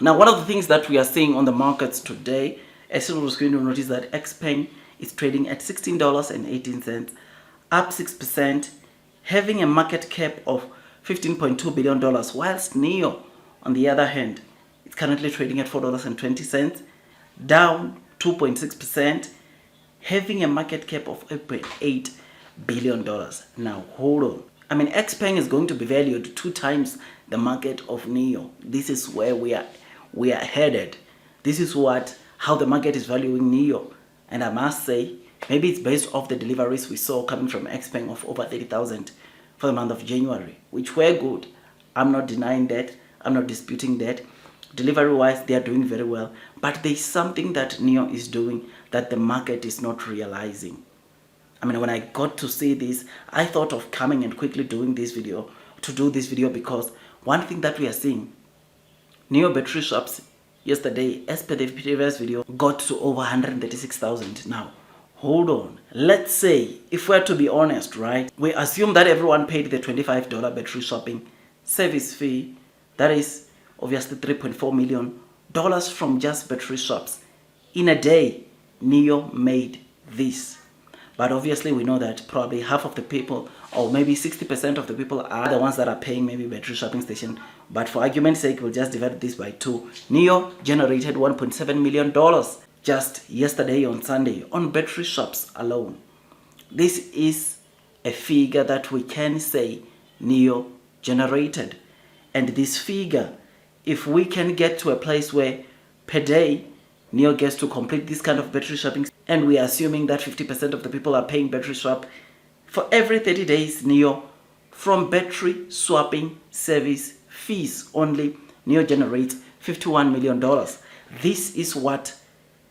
Now, one of the things that we are seeing on the markets today, as soon as going to notice that Xpeng is trading at $16.18, up 6%, having a market cap of $15.2 billion, whilst NIO, on the other hand, is currently trading at $4.20, down 2.6%, having a market cap of $8.8 billion. Now, hold on. I mean, Xpeng is going to be valued 2 times the market of NIO. This is where we are headed. This is how the market is valuing NIO. And I must say, maybe it's based off the deliveries we saw coming from Xpeng of over 30,000 for the month of January, which were good. I'm not denying that. I'm not disputing that. Delivery-wise, they are doing very well. But there's something that NIO is doing that the market is not realizing. I mean, when I got to see this, I thought of coming and quickly doing this video, because one thing that we are seeing, NIO battery shops yesterday, as per the previous video, got to over 136,000. Now, hold on. Let's say, if we're to be honest, right, we assume that everyone paid the $25 battery shopping service fee. That is obviously $3.4 million from just battery shops. In a day, NIO made this. But obviously we know that probably half of the people, or maybe 60% of the people, are the ones that are paying maybe battery shopping station. But for argument's sake, we'll just divide this by 2. NIO generated $1.7 million just yesterday on Sunday on battery shops alone. This is a figure that we can say NIO generated. And this figure, if we can get to a place where per day NIO gets to complete this kind of battery shopping, and we are assuming that 50% of the people are paying battery swap, for every 30 days NIO, from battery swapping service fees only, NIO generates $51 million. This is what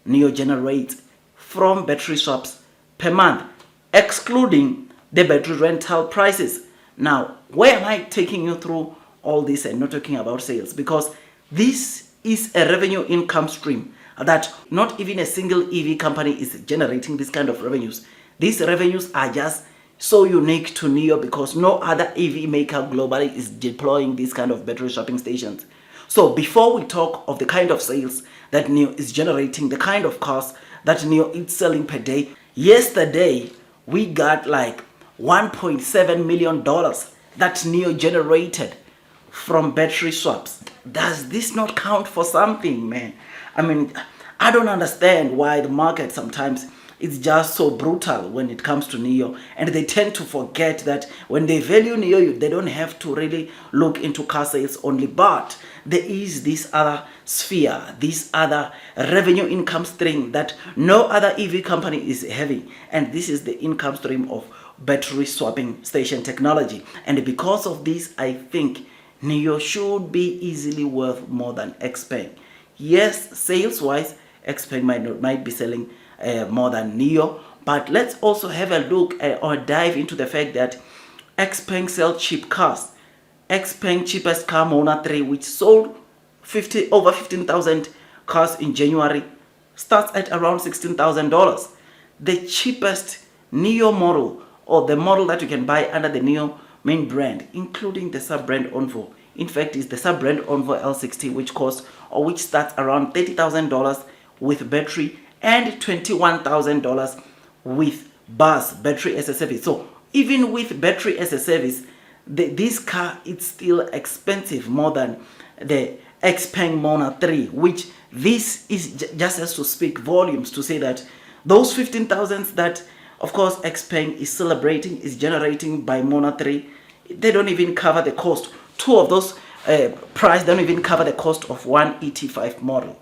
NIO generates from battery swaps per month, excluding the battery rental prices. Now, why am I taking you through all this and not talking about sales? Because this is a revenue income stream that not even a single EV company is generating this kind of revenues. These revenues are just so unique to NIO because no other EV maker globally is deploying this kind of battery swapping stations. So before we talk of the kind of sales that NIO is generating, the kind of cars that NIO is selling per day, yesterday we got like $1.7 million that NIO generated from battery swaps. Does this not count for something, man? I mean, I don't understand why the market sometimes is just so brutal when it comes to NIO, and they tend to forget that when they value NIO, they don't have to really look into car sales only, but there is this other sphere, this other revenue income stream that no other EV company is having, and this is the income stream of battery swapping station technology. And because of this, I think NIO should be easily worth more than Xpeng. Yes, sales-wise, Xpeng might be selling more than NIO, but let's also have a look or dive into the fact that Xpeng sells cheap cars. Xpeng cheapest car, Mona 3, which sold over 15,000 cars in January, starts at around $16,000. The cheapest NIO model, or the model that you can buy under the NIO main brand, including the sub-brand Envo. In fact, it's the sub-brand Envo L60, which starts around $30,000 with battery and $21,000 with bus battery as a service. So even with battery as a service, this car is still expensive more than the Xpeng Mona 3, which this is just has to speak volumes to say that those 15,000 that of course Xpeng is celebrating, is generating by Mona 3, they don't even cover the cost. 2 of those price don't even cover the cost of one ET5 model.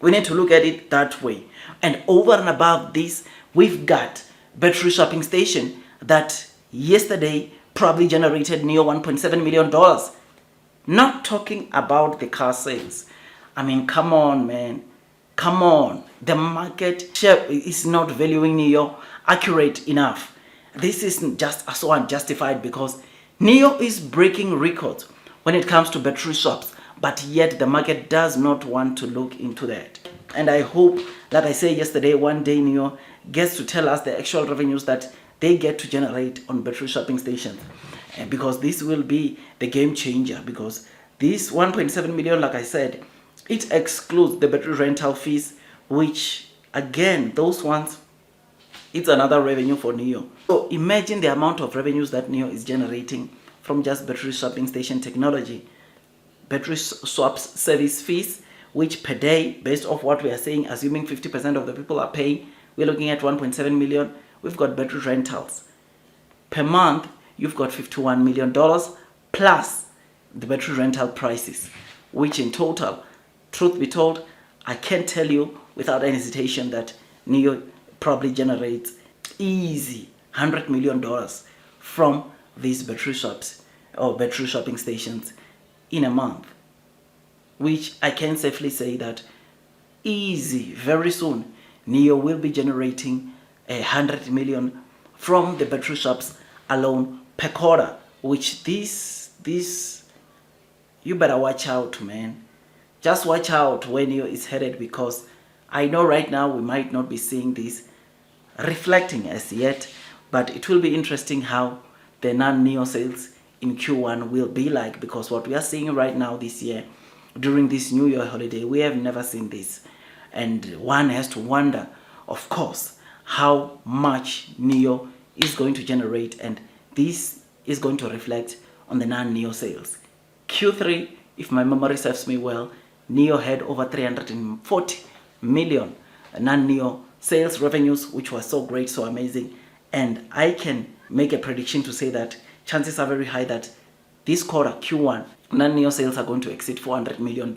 We need to look at it that way. And over and above this, we've got battery swapping station that yesterday probably generated NIO $1.7 million. Not talking about the car sales. I mean, come on, man. Come on. The market share is not valuing NIO accurate enough. This isn't just so unjustified because NIO is breaking records when it comes to battery swaps, but yet the market does not want to look into that. And I hope that I say yesterday, one day NIO gets to tell us the actual revenues that they get to generate on battery swapping stations, because this will be the game changer, because This 1.7 million, like I said, it excludes the battery rental fees, which again, those ones, it's another revenue for NIO. So imagine the amount of revenues that NIO is generating from just battery swapping station technology. Battery swaps service fees, which per day, based off what we are saying, assuming 50% of the people are paying, we're looking at 1.7 million. We've got battery rentals. Per month, you've got $51 million plus the battery rental prices, which in total, truth be told, I can tell you without any hesitation that NIO probably generates easy $100 million from these battery shops or battery shopping stations in a month, which I can safely say that easy, very soon, NIO will be generating 100 million from the battery shops alone per quarter, which this you better watch out, man. Just watch out when NIO is headed, because I know right now we might not be seeing this reflecting as yet, but it will be interesting how the non-NIO sales in Q1 will be like, because what we are seeing right now this year during this New Year holiday, we have never seen this, and one has to wonder, of course, how much NIO is going to generate, and this is going to reflect on the non-NIO sales. Q3, if my memory serves me well, NIO had over 340 million non-NIO sales revenues, which was so great, so amazing. And I can make a prediction to say that chances are very high that this quarter, Q1, non-NIO sales are going to exceed $400 million,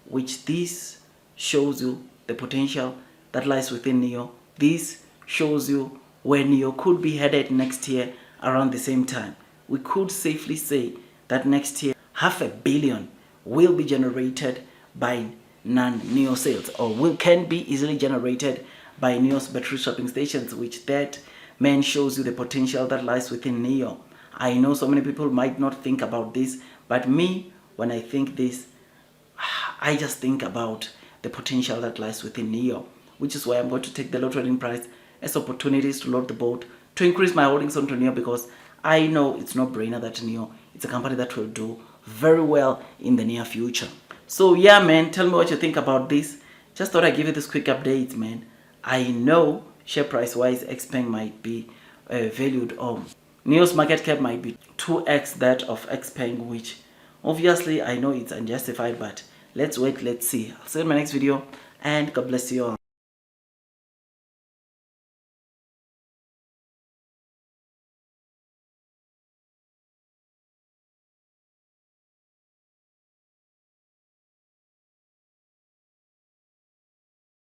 which this shows you the potential that lies within NIO. This shows you where NIO could be headed next year around the same time. We could safely say that next year, $500 million will be generated by non-NIO sales, or can be easily generated by NIO's battery swapping stations, which that man shows you the potential that lies within NIO. I know so many people might not think about this, but me, when I think this, I just think about the potential that lies within NIO, which is why I'm going to take the low trading price as opportunities to load the boat, to increase my holdings onto NIO, because I know it's no brainer that NIO, it's a company that will do very well in the near future. So yeah, man, tell me what you think about this. Just thought I'd give you this quick update, man. I know share price wise, Xpeng might be valued, or NIO's market cap might be 2x that of Xpeng, which obviously I know it's unjustified, but let's wait, let's see. I'll see you in my next video, and God bless you all.